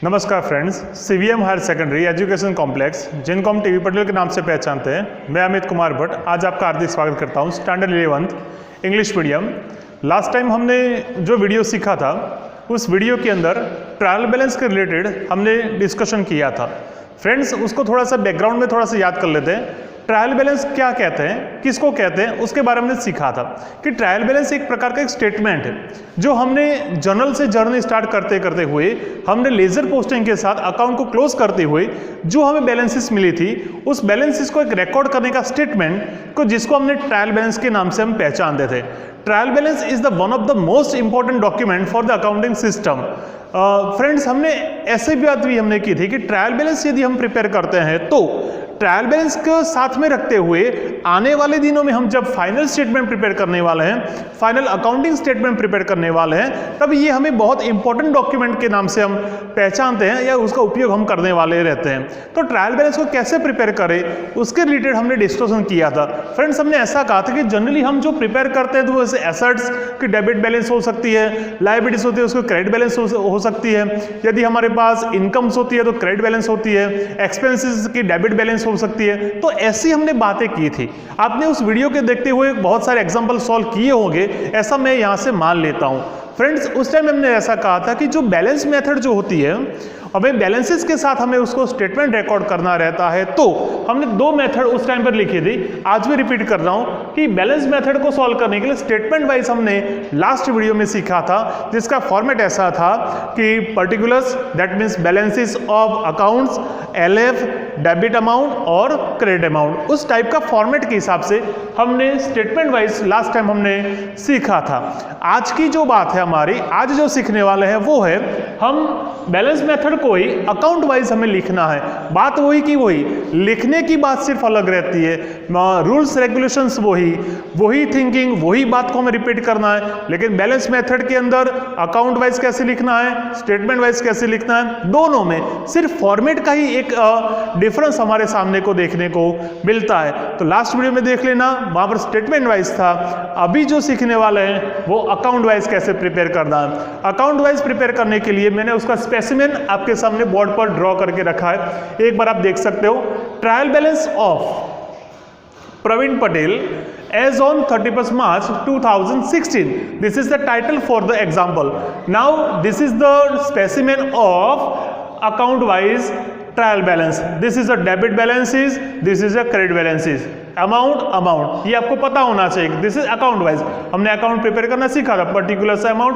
नमस्कार friends, CVM higher secondary education complex जिनको हम टीवी पटेल के नाम से पहचानते हैं, मैं अमित कुमार भट्ट आज आपका हार्दिक स्वागत करता हूं। Standard 11th English medium. Last time हमने जो वीडियो सीखा था उस वीडियो के अंदर ट्रायल बैलेंस के रिलेटेड हमने डिस्कशन किया था। फ्रेंड्स, उसको थोड़ा सा बैकग्राउंड में थोड़ा सा याद कर लेते हैं। ट्रायल बैलेंस क्या कहते हैं, किसको कहते हैं, उसके बारे में सीखा था कि ट्रायल बैलेंस एक प्रकार का एक स्टेटमेंट है जो हमने जर्नल से जर्नी स्टार्ट करते करते हुए हमने लेजर पोस्टिंग के साथ अकाउंट को क्लोज करते हुए जो हमें बैलेंसेस मिली थी उस बैलेंसेस को एक रिकॉर्ड करने का स्टेटमेंट को जिसको हमने ट्रायल बैलेंस के नाम से हम पहचानते थे। Trial balance is the one of the most important document for the accounting system. Friends, हमने ऐसे बात भी हमने की थी कि ट्रायल बैलेंस यदि हम प्रिपेयर करते हैं तो ट्रायल बैलेंस को साथ में रखते हुए आने वाले दिनों में हम जब फाइनल स्टेटमेंट प्रिपेयर करने वाले हैं, फाइनल अकाउंटिंग स्टेटमेंट प्रिपेयर करने वाले हैं, तब ये हमें बहुत इंपॉर्टेंट डॉक्यूमेंट के नाम से हम पहचानते हैं या उसका उपयोग हम करने वाले रहते हैं। तो ट्रायल बैलेंस को कैसे प्रिपेयर करें उसके रिलेटेड हमने डिस्कशन किया था। फ्रेंड्स, हमने ऐसा कहा था कि जनरली हम जो प्रिपेयर करते हैं तो वो ऐसे एसेट्स की डेबिट बैलेंस हो सकती है, लायबिलिटीज होती है उसको क्रेडिट बैलेंस हो सकती है, यदि हमारे पास इनकम्स होती है तो क्रेडिट बैलेंस होती है, एक्सपेंसेस की डेबिट बैलेंस हो सकती है। तो ऐसी हमने बातें की थी। आपने उस वीडियो के देखते हुए बहुत सारे एग्जांपल सॉल्व किए होंगे, ऐसा मैं यहां से मान लेता हूं। फ्रेंड्स, उस टाइम हमने ऐसा कहा था कि जो बैलेंस मेथड जो होती है, हमें बैलेंसेस के साथ हमें उसको स्टेटमेंट रिकॉर्ड करना रहता है, तो हमने दो मेथड उस टाइम पर लिखी थी। आज भी रिपीट कर रहा हूं कि बैलेंस मेथड को सॉल्व करने के लिए स्टेटमेंट वाइज हमने लास्ट वीडियो में सीखा था, जिसका फॉर्मेट ऐसा था कि particulars that means balances of accounts, LF, debit amount और क्रेडिट अमाउंट, उस टाइप का फॉर्मेट के हिसाब से हमने स्टेटमेंट वाइज लास्ट टाइम हमने सीखा था। आज की जो बात है हमारी, आज जो सीखने वाले हैं वो है हम बैलेंस मेथड को ही अकाउंट वाइज हमें लिखना है। बात वही की वही, लिखने की बात सिर्फ अलग रहती है, रूल्स रेगुलेशंस वही थिंकिंग, वही बात को हमें रिपीट करना है। लेकिन बैलेंस मेथड के अंदर अकाउंट वाइज कैसे लिखना है, स्टेटमेंट वाइज कैसे लिखना है, दोनों में सिर्फ फॉर्मेट का ही एक डिफरेंस हमारे सामने को देखने को मिलता है। तो लास्ट वीडियो में देख लेना, वहां पर स्टेटमेंट वाइज था। अभी जो सीखने वाले हैं वो अकाउंट वाइज कैसे प्रिपेयर करना है। अकाउंट वाइज प्रिपेयर करने के लिए मैंने उसका स्पेसिमेन आपके सामने बोर्ड पर ड्रॉ करके रखा है, एक बार आप देख सकते हो। Trial balance of Praveen Patel as on 31st March 2016. This is the title for the example. Now this is the specimen of account wise trial balance. This is a debit balances, this is a credit balances. Amount ये आपको पता होना चाहिए। This is account wise, हमने account prepare करना सीखा था, particular amount.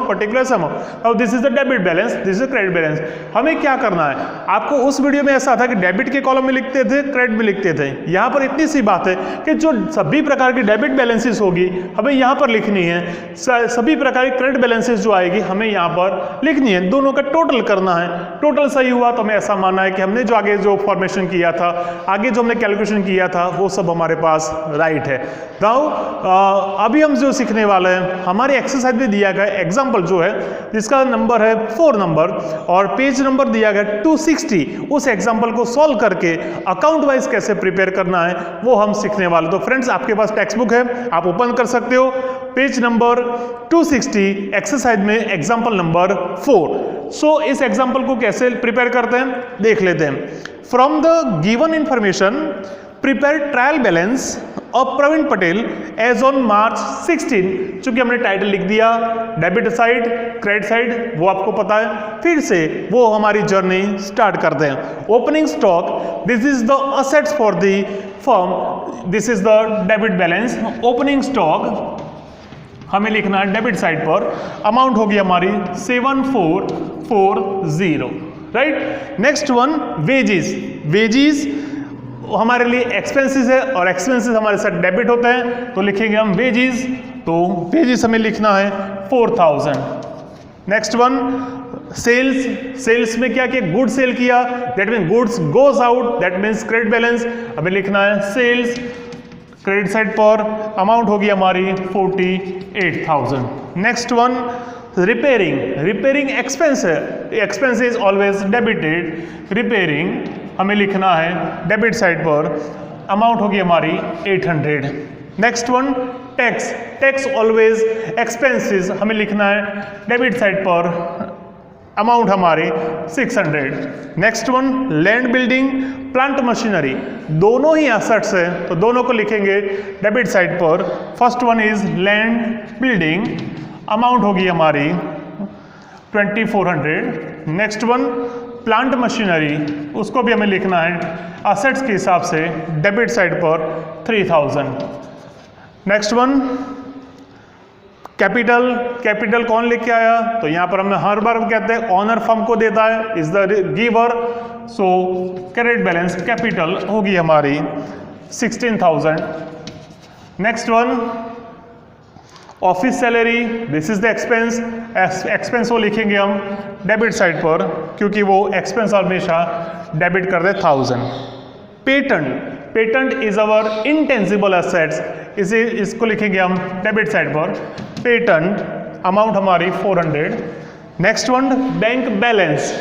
अब this is the debit balance, this is credit balance. हमें क्या करना है, आपको उस वीडियो में ऐसा था कि डेबिट के कॉलम में लिखते थे, क्रेडिट में लिखते थे। यहाँ पर इतनी सी बात है कि जो सभी प्रकार की डेबिट बैलेंसेस होगी हमें यहाँ पर लिखनी है, सभी प्रकार की क्रेडिट बैलेंसेस जो आएगी हमें यहाँ पर लिखनी है, दोनों का टोटल करना है। टोटल सही हुआ तो हमें ऐसा मानना है कि हमने जो आगे जो फॉर्मेशन किया था, आगे जो हमने कैलकुलेशन किया था वो सब हमारे पास राइट है। नाउ अभी हम जो सीखने वाले हैं, हमारे एक्सरसाइज में दिया गया एग्जांपल जो है जिसका नंबर है 4 नंबर और पेज नंबर दिया गया 260, उस एग्जांपल को सॉल्व करके अकाउंट वाइज कैसे प्रिपेयर करना है वो हम सीखने वाले। तो फ्रेंड्स, आपके पास टेक्स्ट बुक है, आप ओपन कर सकते हो पेज नंबर 260, एक्सरसाइज में एग्जांपल नंबर 4। सो इस एग्जांपल को कैसे प्रिपेयर करते हैं देख लेते हैं। From the given information prepare trial balance of Praveen Patel as on March 16। चूंकि हमने टाइटल लिख दिया, डेबिट साइड क्रेडिट साइड वो आपको पता है, फिर से वो हमारी जर्नी स्टार्ट करते हैं। Opening stock, this is the assets for the firm, this is the debit balance. Opening stock हमें लिखना है डेबिट साइड पर, अमाउंट होगी हमारी 7440, राइट। नेक्स्ट वन वेजीज हमारे लिए एक्सपेंसेस है और एक्सपेंसेस हमारे साथ डेबिट होते हैं, तो लिखेंगे हम वेजीज, तो वेजीज हमें लिखना है 4000। नेक्स्ट वन सेल्स में क्या किया, गुड सेल किया, that mean goods goes out, that means credit balance हमें लिखना है सेल्स। क्रेडिट साइड पर अमाउंट होगी हमारी 48,000। नेक्स्ट वन रिपेयरिंग एक्सपेंस है, expense is always debited, repairing हमें लिखना है डेबिट साइड पर, अमाउंट होगी हमारी 800। Next one tax always expenses हमें लिखना है डेबिट साइड पर, अमाउंट हमारी 600। Next one land building plant machinery, दोनों ही एसेट्स है तो दोनों को लिखेंगे डेबिट साइड पर। First one is land building, amount होगी हमारी 2400। नेक्स्ट वन प्लांट मशीनरी, उसको भी हमें लिखना है एसेट्स के हिसाब से डेबिट साइड पर 3000। नेक्स्ट वन कैपिटल, कैपिटल कौन लेके आया, तो यहाँ पर हमें हर बार कहते हैं ऑनर फर्म को देता है, is the giver, so credit balance capital होगी हमारी 16000। Next one office salary, this is the expense, expense वो लिखेंगे हम डेबिट साइड पर क्योंकि वो एक्सपेंस हमेशा डेबिट कर दे 1000। Patent, patent is our intangible assets, इसको लिखेंगे हम डेबिट साइड पर। पेटेंट अमाउंट हमारी 400। Next one bank balance,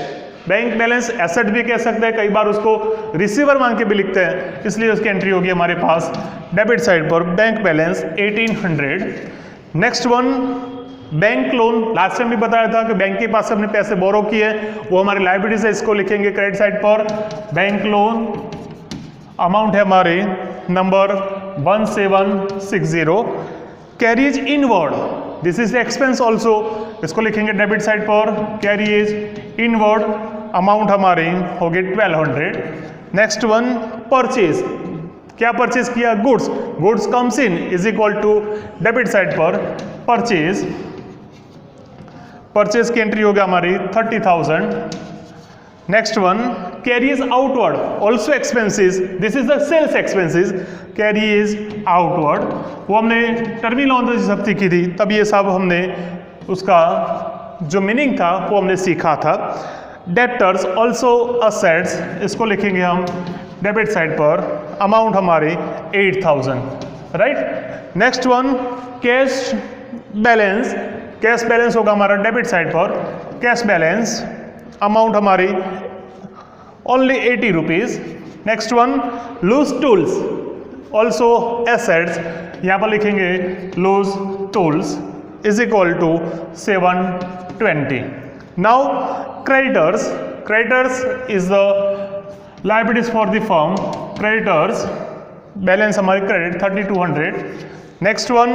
bank balance asset भी कह सकते हैं, कई बार उसको रिसीवर मान के भी लिखते हैं, इसलिए उसकी एंट्री होगी हमारे पास डेबिट साइड पर bank balance 1800। Next one bank loan, last time भी बताया था कि बैंक के पास से हमने पैसे बोरो किए, वो हमारी लायबिलिटीज है, इसको लिखेंगे क्रेडिट साइड पर। बैंक लोन अमाउंट है हमारे number 1760। Carriage inward, this is expense also, इसको लिखेंगे डेबिट साइड पर। कैरिज इनवर्ड अमाउंट हमारी होगी 1200। नेक्स्ट वन परचेज, क्या परचेज किया, goods, goods comes in is equal to debit side पर परचेज, परचेज की एंट्री होगी हमारी 30,000। Next one carriage outward also expenses, this is the sales expenses, carriage outward, वो हमने टर्मिनोलॉजी सब सीखी थी, तब ये सब हमने उसका जो मीनिंग था वो हमने सीखा था। डेप्टर्स ऑल्सो असेट्स, इसको लिखेंगे हम डेबिट साइड पर, अमाउंट हमारी 8000, right. Next one cash balance, cash balance होगा हमारा डेबिट साइड पर। कैश बैलेंस अमाउंट हमारी only 80 rupees. Next one loose tools also assets, यहाँ पर लिखेंगे loose tools is equal to 720। Now creditors, creditors is the liabilities for the firm, creditors balance हमारी credit 3200। next one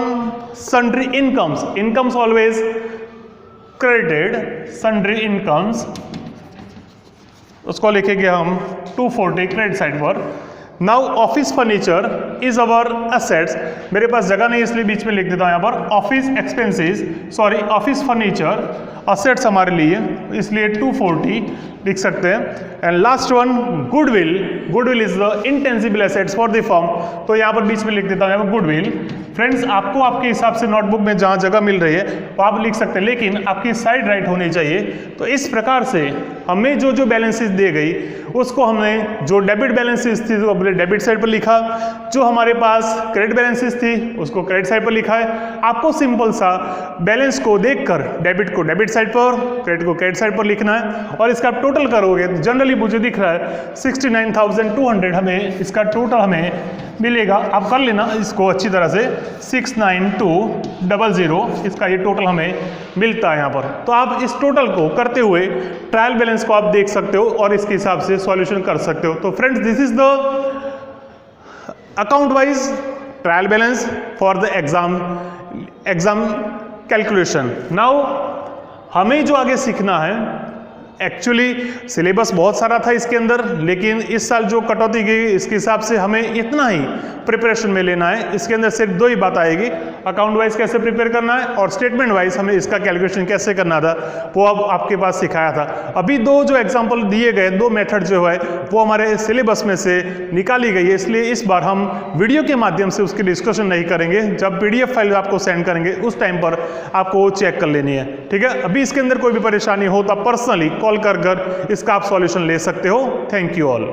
sundry incomes, incomes always credited, sundry incomes उसको लिखेंगे हम 240 credit side पर। Now office furniture is our assets, मेरे पास जगह नहीं इसलिए बीच में लिख देता हूँ यहाँ पर office expenses, sorry office furniture assets हमारे लिए, इसलिए 240 लिख सकते हैं। And last one goodwill, goodwill is the intangible assets for the firm, तो यहाँ पर बीच में लिख देता हूँ यहाँ पर गुडविल। फ्रेंड्स आपको आपके हिसाब से नोटबुक में जहाँ जगह मिल रही है वो आप लिख सकते हैं, लेकिन आपकी साइड राइट होनी चाहिए। तो इस प्रकार से हमें जो जो बैलेंसेस दी गई उसको हमने जो डेबिट बैलेंसेस थी तो अपने डेबिट साइड पर लिखा, जो हमारे पास क्रेडिट बैलेंसेस थी उसको क्रेडिट साइड पर लिखा है। आपको सिंपल सा बैलेंस को देखकर डेबिट को डेबिट साइड पर, क्रेडिट को क्रेडिट साइड पर लिखना है, और इसका टोटल करोगे तो जनरली मुझे दिख रहा है 69,200 हमें इसका टोटल हमें मिलेगा। आप कर लेना इसको अच्छी तरह से, 69200 इसका ये टोटल हमें मिलता है यहाँ पर। तो आप इस टोटल को करते हुए ट्रायल बैलेंस को आप देख सकते हो और इसके हिसाब से सॉल्यूशन कर सकते हो। तो friends this is the account wise trial balance for the exam calculation. Now हमें जो आगे सीखना है, एक्चुअली सिलेबस बहुत सारा था इसके अंदर, लेकिन इस साल जो कटौती गई इसके हिसाब से हमें इतना ही प्रिपरेशन में लेना है। इसके अंदर सिर्फ दो ही बात आएगी, अकाउंट वाइज कैसे प्रिपेयर करना है और स्टेटमेंट वाइज हमें इसका कैलकुलेशन कैसे करना था वो अब आपके पास सिखाया था। अभी दो जो एग्जाम्पल दिए गए, दो मेथड जो है वो हमारे सिलेबस में से निकाली गई है, इसलिए इस बार हम वीडियो के माध्यम से उसकी डिस्कशन नहीं करेंगे। जब PDF फाइल आपको सेंड करेंगे उस टाइम पर आपको वो चेक कर लेनी है, ठीक है। अभी इसके अंदर कोई भी परेशानी हो तो आप पर्सनली कॉल कर इसका आप सॉल्यूशन ले सकते हो। Thank you all.